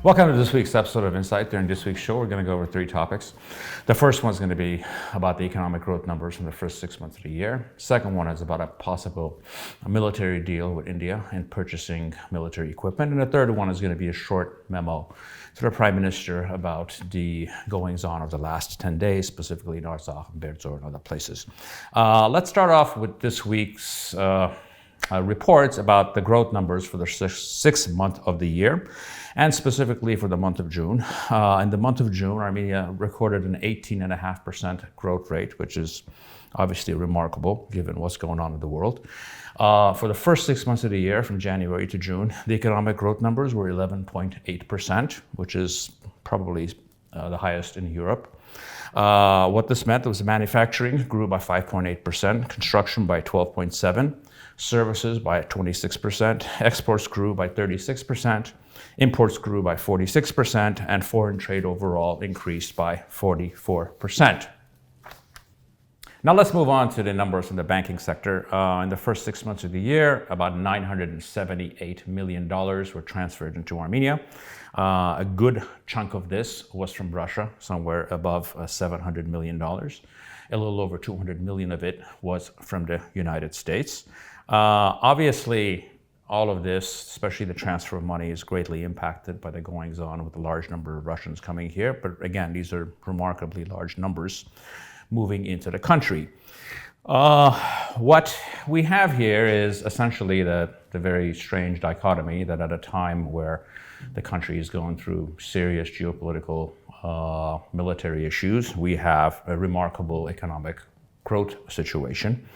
Welcome to this week's episode of Insight. During this week's show, we're going to go over three topics. The first one is going to be about the economic growth numbers from the first 6 months of the year. Second one is about a possible military deal with India in purchasing military equipment. And the third one is going to be a short memo to the Prime Minister about the goings-on of the last 10 days, specifically in Artsakh, Berdzor, and other places. Let's start off with this week's reports about the growth numbers for the sixth month of the year, and specifically for the month of June. In the month of June, Armenia recorded an 18.5% growth rate, which is obviously remarkable given what's going on in the world. For the first 6 months of the year, from January to June, the economic growth numbers were 11.8%, which is probably the highest in Europe. What this meant was manufacturing grew by 5.8%, construction by 12.7%, services by 26%, exports grew by 36%, imports grew by 46%, and foreign trade overall increased by 44%. Now let's move on to the numbers in the banking sector. In the first 6 months of the year, about $978 million were transferred into Armenia. A good chunk of this was from Russia, somewhere above $700 million. A little over 200 million of it was from the United States. Obviously, all of this, especially the transfer of money, is greatly impacted by the goings-on with the large number of Russians coming here. But again, these are remarkably large numbers moving into the country. What we have here is essentially the very strange dichotomy that at a time where the country is going through serious geopolitical military issues, we have a remarkable economic growth situation.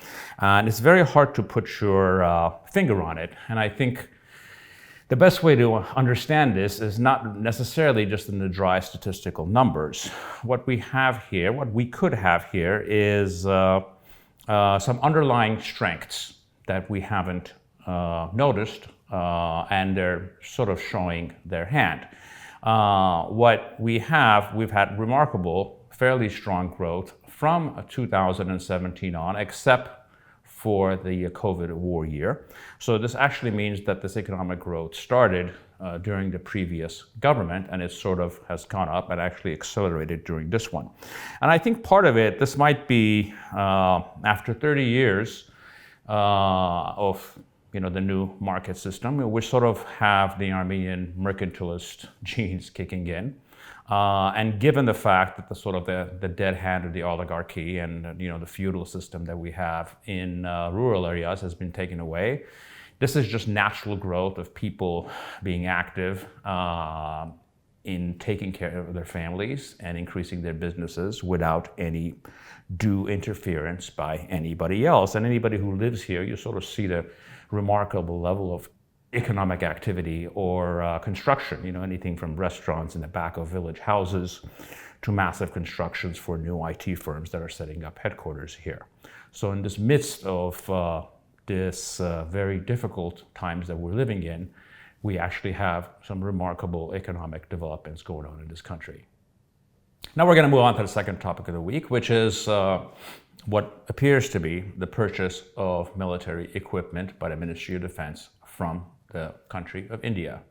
And it's very hard to put your finger on it. And I think the best way to understand this is not necessarily just in the dry statistical numbers. What we have here, what we could have here, is some underlying strengths that we haven't noticed, and they're sort of showing their hand. What we've had remarkable, fairly strong growth from 2017 on, except for the COVID war year. So this actually means that this economic growth started during the previous government, and it sort of has gone up and actually accelerated during this one. And I think part of it, this might be after 30 years of the new market system, we sort of have the Armenian mercantilist genes kicking in. And given the fact that the dead hand of the oligarchy and the feudal system that we have in rural areas has been taken away, this is just natural growth of people being active in taking care of their families and increasing their businesses without any due interference by anybody else. And anybody who lives here, you sort of see the remarkable level of economic activity or construction, anything from restaurants in the back of village houses to massive constructions for new IT firms that are setting up headquarters here. So in this midst of this very difficult times that we're living in, we actually have some remarkable economic developments going on in this country. Now we're going to move on to the second topic of the week, which is what appears to be the purchase of military equipment by the Ministry of Defense from the country of India.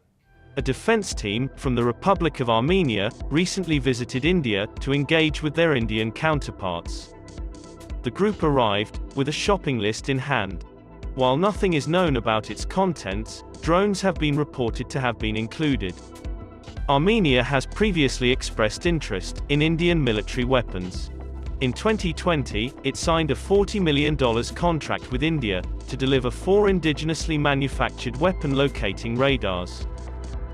A defense team from the Republic of Armenia recently visited India to engage with their Indian counterparts. The group arrived with a shopping list in hand. While nothing is known about its contents, drones have been reported to have been included. Armenia has previously expressed interest in Indian military weapons. In 2020, it signed a $40 million contract with India to deliver 4 indigenously manufactured weapon locating radars.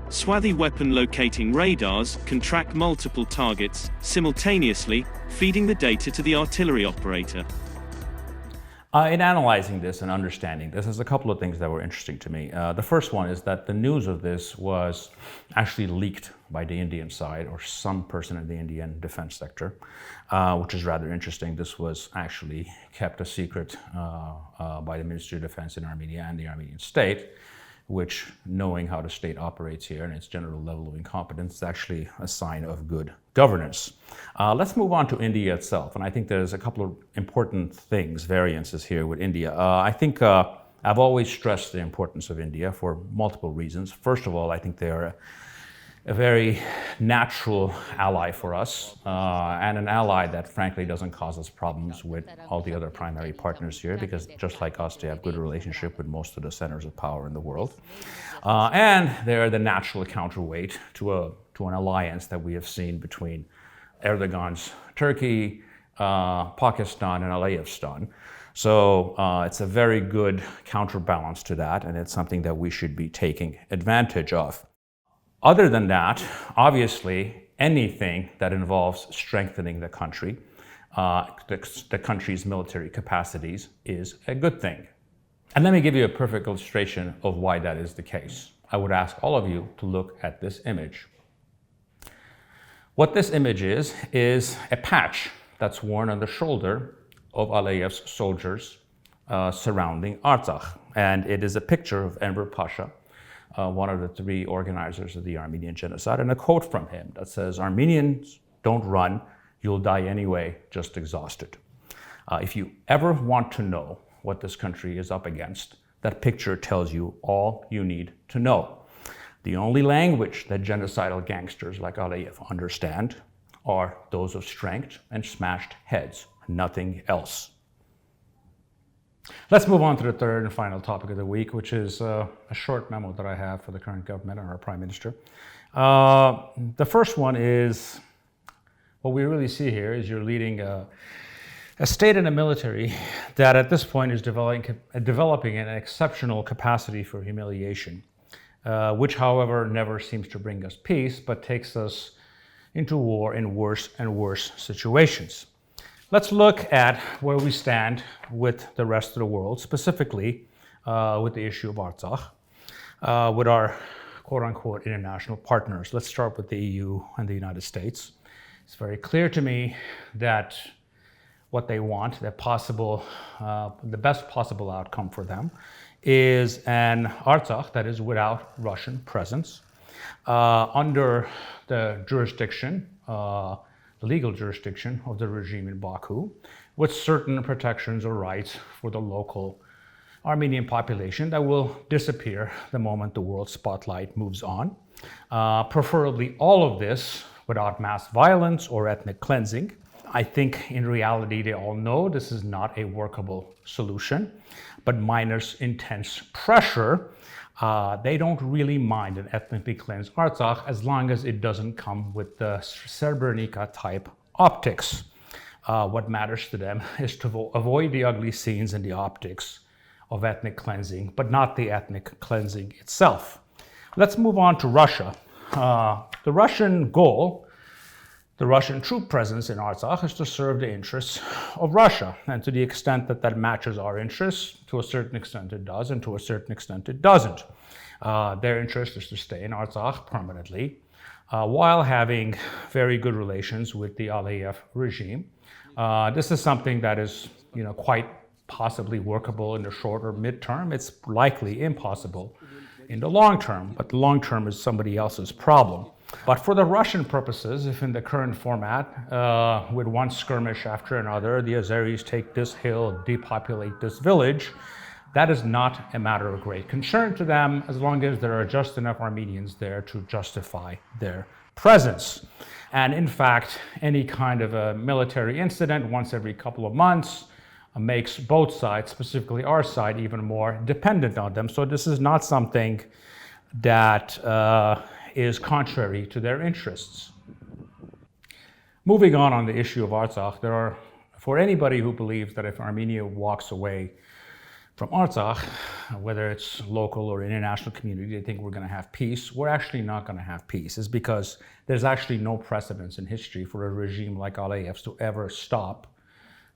Swathi weapon locating radars can track multiple targets simultaneously, feeding the data to the artillery operator. In analyzing this and understanding this, there's a couple of things that were interesting to me. The first one is that the news of this was actually leaked by the Indian side or some person in the Indian defense sector, which is rather interesting. This was actually kept a secret by the Ministry of Defense in Armenia and the Armenian state, which, knowing how the state operates here and its general level of incompetence, is actually a sign of good governance. Let's move on to India itself. And I think there's a couple of important things, variances here with India. I think I've always stressed the importance of India for multiple reasons. First of all, I think they're a very natural ally for us, and an ally that frankly doesn't cause us problems with all the other primary partners here, because just like us, they have good relationship with most of the centers of power in the world. And they're the natural counterweight to an alliance that we have seen between Erdogan's Turkey, Pakistan, and Aliyevstan. So it's a very good counterbalance to that, and it's something that we should be taking advantage of. Other than that, obviously, anything that involves strengthening the country, the country's military capacities, is a good thing. And let me give you a perfect illustration of why that is the case. I would ask all of you to look at this image. What this image is a patch that's worn on the shoulder of Aliyev's soldiers surrounding Artsakh. And it is a picture of Enver Pasha, one of the three organizers of the Armenian genocide, and a quote from him that says, "Armenians, don't run, you'll die anyway, just exhausted." If you ever want to know what this country is up against, that picture tells you all you need to know. The only language that genocidal gangsters like Aliyev understand are those of strength and smashed heads, nothing else. Let's move on to the third and final topic of the week, which is a short memo that I have for the current government and our Prime Minister. The first one is, what we really see here is you're leading a state and a military that at this point is developing an exceptional capacity for humiliation, which, however, never seems to bring us peace, but takes us into war in worse and worse situations. Let's look at where we stand with the rest of the world, specifically with the issue of Artsakh, with our quote-unquote international partners. Let's start with the EU and the United States. It's very clear to me that what they want, the best possible outcome for them, is an Artsakh that is without Russian presence, under the jurisdiction, the legal jurisdiction of the regime in Baku, with certain protections or rights for the local Armenian population that will disappear the moment the world spotlight moves on. Preferably all of this without mass violence or ethnic cleansing. I think in reality they all know this is not a workable solution, but minus intense pressure, they don't really mind an ethnically cleansed Artsakh as long as it doesn't come with the Srebrenica type optics. What matters to them is to avoid the ugly scenes and the optics of ethnic cleansing, but not the ethnic cleansing itself. Let's move on to Russia. The Russian goal, the Russian troop presence in Artsakh, is to serve the interests of Russia. And to the extent that that matches our interests, to a certain extent it does, and to a certain extent it doesn't. Their interest is to stay in Artsakh permanently, while having very good relations with the Aliyev regime. This is something that is, quite possibly workable in the short or mid-term. It's likely impossible in the long term, but the long term is somebody else's problem. But for the Russian purposes, if in the current format, with one skirmish after another, the Azeris take this hill, depopulate this village, that is not a matter of great concern to them, as long as there are just enough Armenians there to justify their presence. And in fact, any kind of a military incident once every couple of months makes both sides, specifically our side, even more dependent on them. So this is not something that is contrary to their interests. Moving on the issue of Artsakh, for anybody who believes that if Armenia walks away from Artsakh, whether it's local or international community, they think we're going to have peace. We're actually not going to have peace. It's because there's actually no precedence in history for a regime like Aliyev's to ever stop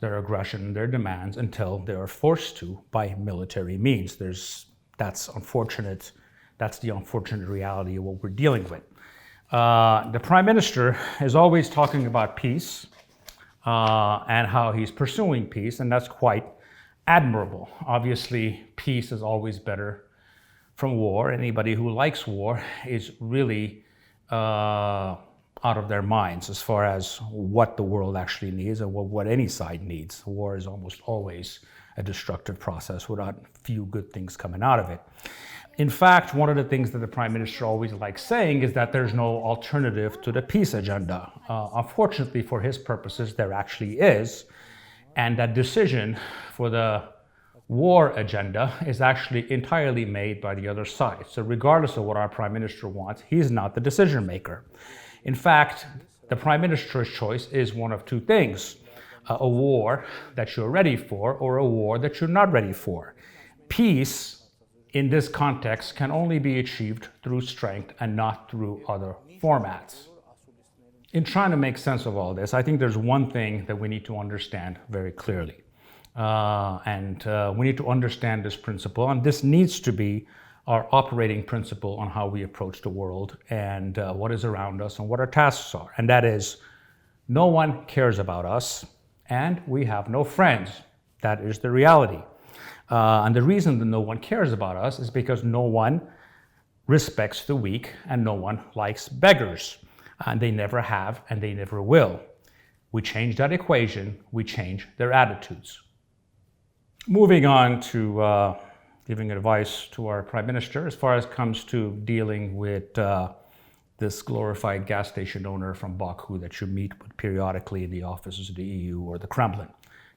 their aggression and their demands until they are forced to by military means. That's unfortunate. That's the unfortunate reality of what we're dealing with. The Prime Minister is always talking about peace and how he's pursuing peace, and that's quite admirable. Obviously, peace is always better from war. Anybody who likes war is really out of their minds as far as what the world actually needs and what any side needs. War is almost always a destructive process without few good things coming out of it. In fact, one of the things that the Prime Minister always likes saying is that there's no alternative to the peace agenda. Unfortunately, for his purposes, there actually is. And that decision for the war agenda is actually entirely made by the other side. So regardless of what our Prime Minister wants, he's not the decision maker. In fact, the Prime Minister's choice is one of two things: a war that you're ready for or a war that you're not ready for. Peace in this context can only be achieved through strength and not through other formats. In trying to make sense of all this, I think there's one thing that we need to understand very clearly. We need to understand this principle, and this needs to be our operating principle on how we approach the world and what is around us and what our tasks are. And that is, no one cares about us and we have no friends. That is the reality. And the reason that no one cares about us is because no one respects the weak and no one likes beggars. And they never have and they never will. We change that equation, we change their attitudes. Moving on to giving advice to our Prime Minister as far as comes to dealing with this glorified gas station owner from Baku that you meet with periodically in the offices of the EU or the Kremlin.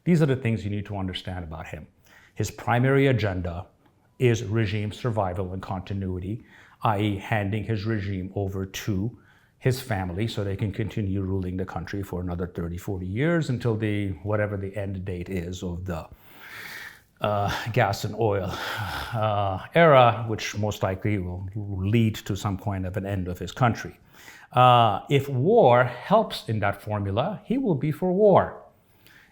These are the things you need to understand about him. His primary agenda is regime survival and continuity, i.e. handing his regime over to his family so they can continue ruling the country for another 30, 40 years until whatever the end date is of the gas and oil era, which most likely will lead to some point of an end of his country. If war helps in that formula, he will be for war.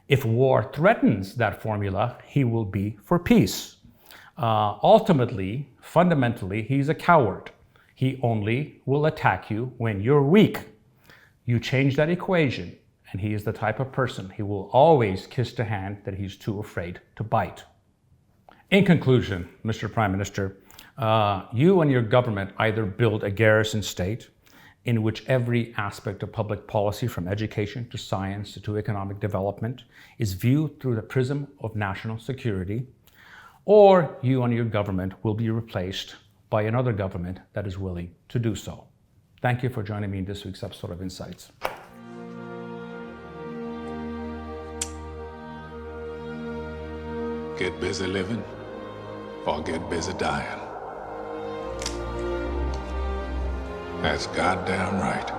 If war threatens that formula, he will be for peace. Ultimately, fundamentally, he's a coward. He only will attack you when you're weak. You change that equation, and he is the type of person, he will always kiss the hand that he's too afraid to bite. In conclusion, Mr. Prime Minister, you and your government either build a garrison state in which every aspect of public policy, from education to science to economic development, is viewed through the prism of national security, or you and your government will be replaced by another government that is willing to do so. Thank you for joining me in this week's episode of Insights. Get busy living or get busy dying. That's goddamn right.